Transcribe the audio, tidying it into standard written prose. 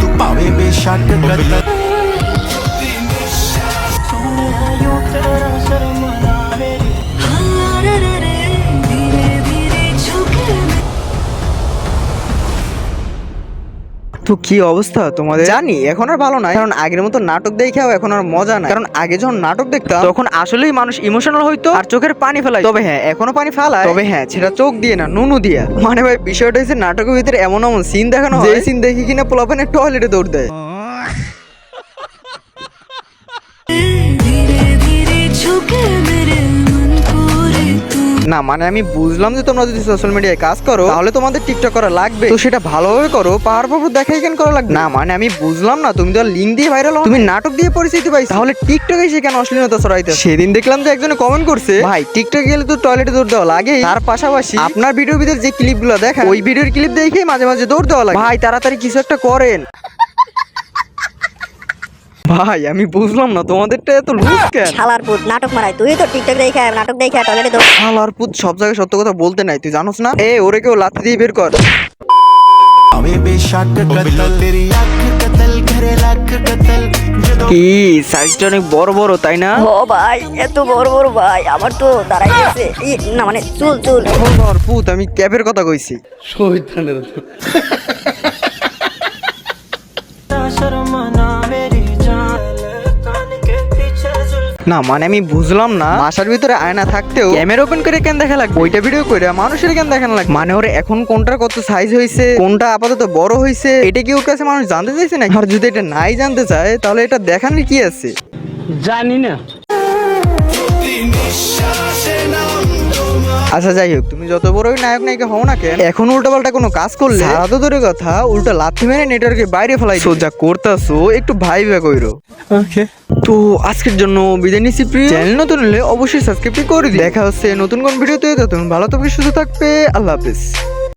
तू पावे बेशक कतल তো কি অবস্থা তোমাদের? জানি এখন আর ভালো নাই, কারণ আগের মতো নাটক দেখাও এখন আর মজা নাই। কারণ আগে যখন নাটক দেখতাম তখন আসলেই মানুষ ইমোশনাল হইতো আর চোখের পানি ফেলাই। তবে হ্যাঁ, এখনো পানি ফেলায়, তবে হ্যাঁ সেটা চোখ দিয়ে না, নুনু দিয়া। মানে ভাই বিষয়টা হচ্ছে নাটকের ভিতরে এমন এমন সিন দেখানো হয়, যে সিন দেখি কিনা পোলাপানের টয়লেটে দৌড় দেয়। না মানে আমি বুঝলাম যে তোমরা যদি সোশ্যাল মিডিয়ায় কাজ করো তাহলে তোমাদের টিকটক করা লাগবে, তো সেটা ভালোভাবে করো, পাওয়ার পর দেখাই কেন করা লাগবে না। মানে আমি বুঝলাম না, তুমি তো লিঙ্ক দিয়ে ভাইরাল হও, তুমি নাটক দিয়ে পরিচিতি পাইছো, তাহলে টিকটকে এসে কেন অশ্লীলতা ছড়াইতে? সেদিন দেখলাম যে একজনে কমেন্ট করছে, ভাই টিকটক গেলে তো টয়লেটে দৌড় দেওয়া লাগে, তার পাশাপাশি আপনার ভিডিওর ভিতরে যে ক্লিপগুলো দেখা ওই ভিডিওর ক্লিপ দেখে মাঝে মাঝে দৌড় দেওয়া লাগে। ভাই তাড়াতাড়ি কিছু একটা করেন। ভাই আমি বুঝলাম না তোমাদেরটা এত লুজ কেন? শালার পুত নাটক মারাই, তুই তো টিকটক দেখে নাটক দেখে টয়লেটে দৌড়। শালার পুত সব জায়গায় সত্য কথা বলতে নাই, তুই জানোস না? এ ওরে কেউ লাথি দিয়ে বের কর। पावे बेशक कतल तेरी आंख कतल करे लाख कतल কি সাইজটা অনেক বড় বড় তাই না? ও ভাই এত বড় বড় ভাই, আমার তো দাঁড়াই গেছে। না মানে চুল চুল। বড় পুত আমি ক্যাবের কথা কইছি। না মানে আমি বুঝলাম না, বাসার ভিতরে আয়না থাকতেও ক্যামেরা ওপেন করে কেন দেখা লাগবে? ওইটা ভিডিও করে মানুষের কেন দেখানো লাগবে? মানে ওরে এখন কোনটার কত সাইজ হয়েছে, কোনটা আপাতত বড় হয়েছে, এটা কি ওর কাছে মানুষ জানতে চাইছে না? আর যদি এটা নাই জানতে চায় তাহলে এটা দেখানোর কি আছে? জানি না। আচ্ছা যাই হোক, তুমি যত বড়ই নায়ক নায়িকা হও না কেন, এখন উল্টাপাল্টা কোনো কাজ করলে সারা তো দূরের কথা উল্টা লাথি মেরে নেটওয়ার্কে বাইরে ফেলাই। যা করতেছো একটু ভাইবা কইরো। ওকে, তো আজকের জন্য বিদায় নিচ্ছি। প্রিয় চ্যানেল নতুন হলে অবশ্যই সাবস্ক্রাইব করে দিও। দেখা হচ্ছে নতুন কোন ভিডিওতে। ততক্ষণ ভালো থাকবে, সুস্থ থাকবে, আল্লাহ হাফেজ।